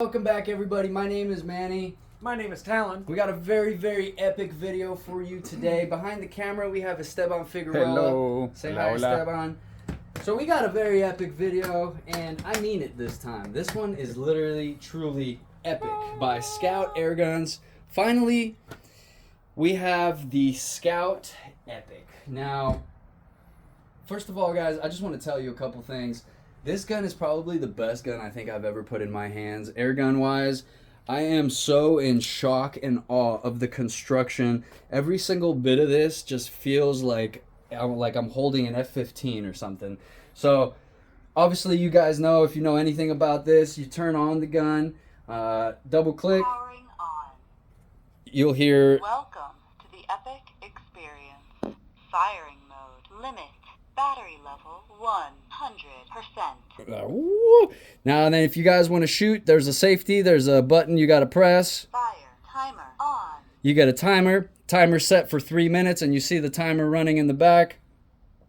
Welcome back, everybody. My name is Manny. My name is Talon. We got a very, very epic video for you today. Behind the camera, we have Esteban Figueroa. Hello. Say Hola, hi, hola. Esteban. So we got a very epic video, and I mean it this time. This one is literally, truly epic by Skout Airguns. Finally, we have the Skout Epic. Now, first of all, guys, I just want to tell you a couple things. This gun is probably the best gun I think I've ever put in my hands, airgun wise. I am so in shock and awe of the construction. Every single bit of this just feels like I'm holding an F-15 or something. So obviously you guys know, if you know anything about this, you turn on the gun, double click, Powering on. you'll hear Welcome to the Epic Experience. Firing mode. Limit. Battery level 100%. woo. Now then, if you guys want to shoot, there's a safety, there's a button you got to press. Fire. Timer on. You get a timer set for 3 minutes, and you see the timer running in the back,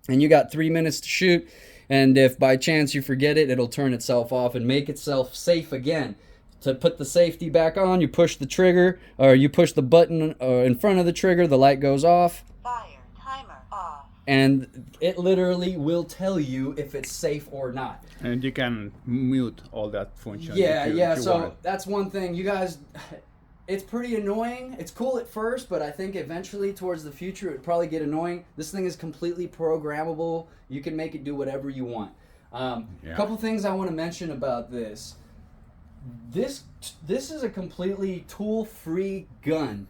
and you got 3 minutes to shoot. And if by chance you forget it, it'll turn itself off and make itself safe again. To put the safety back on, you push the trigger, or you push the button in front of the trigger, the light goes off, Fire. Timer off. and it literally will tell you if it's safe or not. And you can mute all that function. Yeah, if you so want. that's one thing. You guys, it's pretty annoying. It's cool at first, but I think eventually towards the future it would probably get annoying. This thing is completely programmable. You can make it do whatever you want. A couple things I want to mention about this. This is a completely tool-free gun.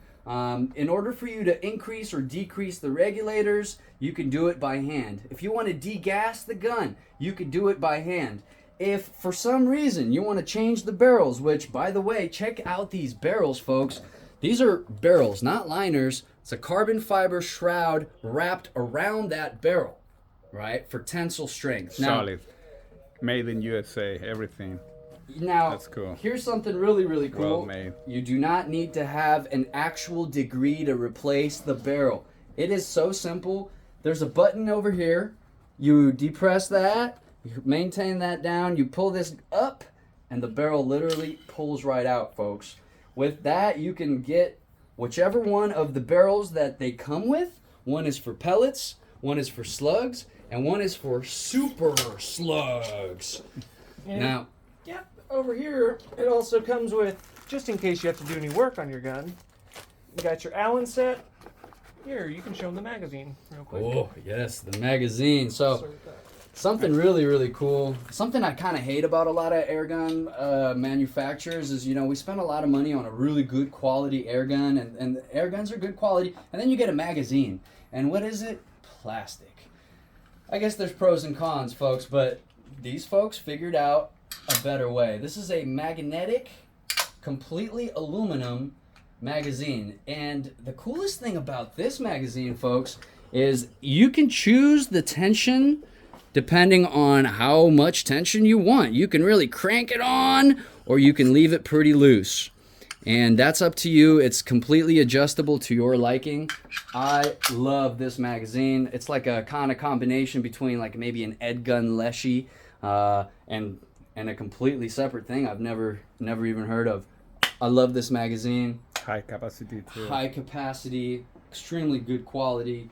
In order for you to increase or decrease the regulators, you can do it by hand. If you want to degas the gun, you can do it by hand. If for some reason you want to change the barrels, which, by the way, check out these barrels, folks. These are barrels, not liners. It's a carbon fiber shroud wrapped around that barrel, right, for tensile strength. Now, Solid. Made in USA, everything. Now, That's cool. Here's something really, really cool. Well made. You do not need to have an actual degree to replace the barrel. It is so simple. There's a button over here. You depress that, you maintain that down, you pull this up, and the barrel literally pulls right out, folks. With that, you can get whichever one of the barrels that they come with. One is for pellets, one is for slugs, and one is for super slugs. And Now, yep, over here it also comes with, just in case you have to do any work on your gun, you got your Allen set. Here, you can show them the magazine real quick. oh, yes, the magazine. So, Start with that. something really, really cool. Something I kind of hate about a lot of airgun manufacturers is, we spend a lot of money on a really good quality airgun, and the airguns are good quality, and then you get a magazine. And what is it? Plastic. I guess there's pros and cons, folks, but these folks figured out a better way. This is a magnetic, completely aluminum magazine. And the coolest thing about this magazine, folks, is you can choose the tension depending on how much tension you want. You can really crank it on, or you can leave it pretty loose. And that's up to you. It's completely adjustable to your liking. I love this magazine. It's like a kind of combination between like maybe an Edgun Leshy and a completely separate thing I've never even heard of. I love this magazine. High capacity too. High capacity, extremely good quality.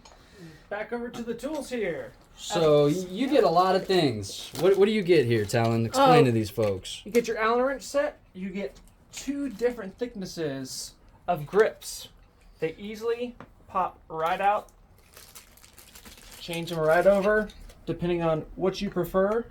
Back over to the tools here. So you get a lot of things. What do you get here, Talon? Explain to these folks. You get your Allen wrench set. You get 2 different thicknesses of grips. They easily pop right out. Change them right over, depending on what you prefer.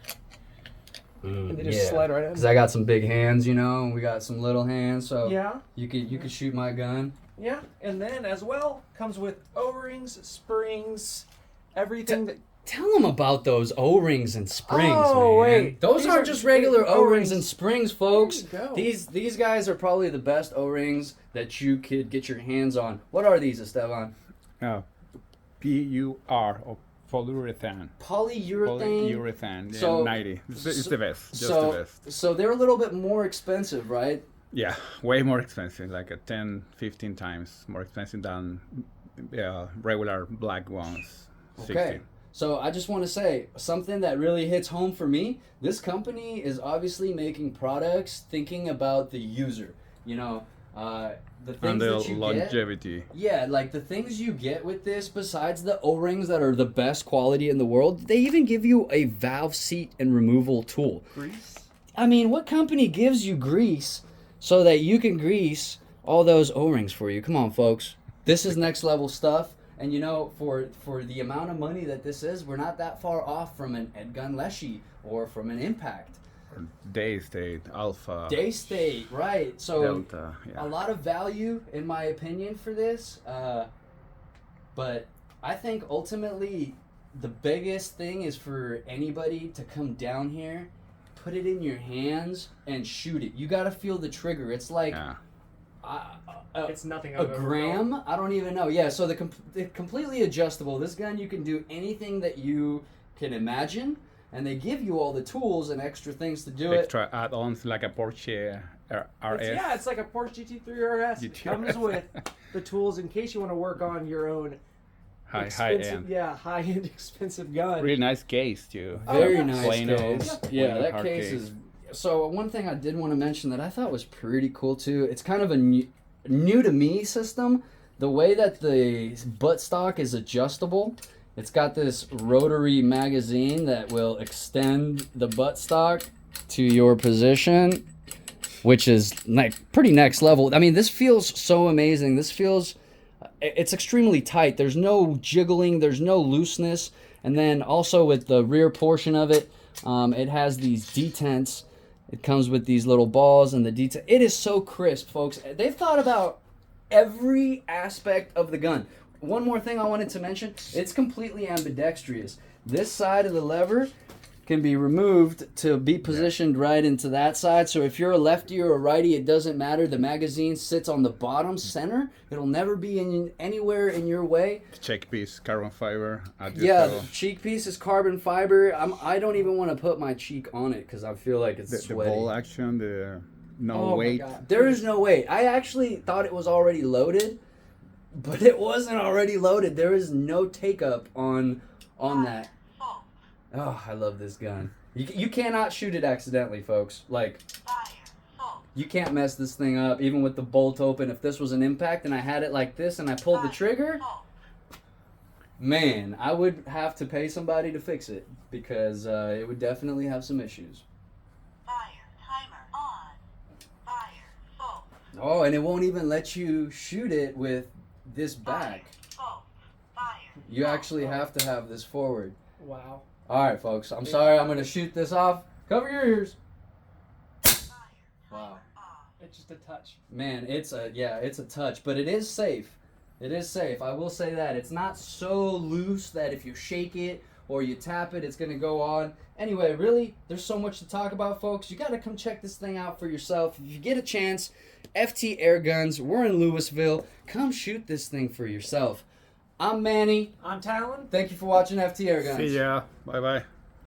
And they just slide right in. Because I got some big hands, and we got some little hands, so Yeah. you could shoot my gun. Yeah, and then as well comes with O-rings, springs, everything that. Tell them about those O-rings and springs, Oh, man. wait. Those These aren't are just regular big O-rings O-rings. and springs, folks. There you go. These guys are probably the best O-rings that you could get your hands on. What are these, Esteban? PUR, or polyurethane. Polyurethane. Polyurethane, yeah, So- 90. It's the best, just so, the best. So they're a little bit more expensive, right? Yeah, way more expensive, like 10, 15 times more expensive than regular black ones. 60. Okay. So I just want to say something that really hits home for me. This company is obviously making products thinking about the user. You know, the things And the that you longevity. get. Yeah, like the things you get with this, besides the O-rings that are the best quality in the world, they even give you a valve seat and removal tool. Grease. I mean, what company gives you grease so that you can grease all those O-rings for you? Come on, folks. This is next level stuff. And you know, for the amount of money that this is, we're not that far off from an Edgun Leshy or from an Impact. Day State, Alpha, Day State, right. So Delta. Yeah. a lot of value, in my opinion, for this. But I think ultimately the biggest thing is for anybody to come down here, put it in your hands, and shoot it. You got to feel the trigger. It's like... Yeah. It's nothing A I've ever gram? felt. I don't even know. Yeah, so the completely adjustable. This gun, you can do anything that you can imagine, and they give you all the tools and extra things to do it. Extra add-ons like a Porsche RS. It's like a Porsche GT3 RS. It GT comes with the tools in case you want to work on your own high expensive, end. Yeah, high-end expensive gun. Really nice case too. Very yeah. nice Plano, case. Plano Yeah, that hard case is... So one thing I did want to mention that I thought was pretty cool too, it's kind of a new to me system. The way that the buttstock is adjustable, it's got this rotary magazine that will extend the buttstock to your position, which is like pretty next level. I mean, this feels so amazing. This feels, it's extremely tight. There's no jiggling, there's no looseness. And then also with the rear portion of it, it has these detents. It comes with these little balls and the detail. It is so crisp, folks. They've thought about every aspect of the gun. One more thing I wanted to mention. It's completely ambidextrous. This side of the lever can be removed to be positioned right into that side. So if you're a lefty or a righty, it doesn't matter. The magazine sits on the bottom center. It'll never be anywhere in your way. Check piece, carbon fiber. Yeah, the cheek piece is carbon fiber. I don't even want to put my cheek on it because I feel like it's the sweaty. ball action, the no Oh my weight. God. There is no weight. I actually thought it was already loaded, but it wasn't already loaded. There is no take up on that. Full. Oh, I love this gun. You cannot shoot it accidentally, folks. Like, Fire. Full. you can't mess this thing up, even with the bolt open. If this was an Impact and I had it like this and I pulled the trigger, Full. man, I would have to pay somebody to fix it because it would definitely have some issues. Fire. Timer on. Fire. Full. Oh, and it won't even let you shoot it with this back. Full. Fire. You Full. actually have to have this forward. Wow. All right, folks. I'm sorry. I'm going to shoot this off. Cover your ears. Fire. Wow. Off. It's just a touch. Man, it's a touch, but it is safe. It is safe. I will say that. It's not so loose that if you shake it or you tap it, it's going to go on. Anyway, really, there's so much to talk about, folks. You got to come check this thing out for yourself. If you get a chance, FT Air Guns, we're in Louisville. Come shoot this thing for yourself. I'm Manny. I'm Talon. Thank you for watching FT Air Guns. See ya. Bye bye.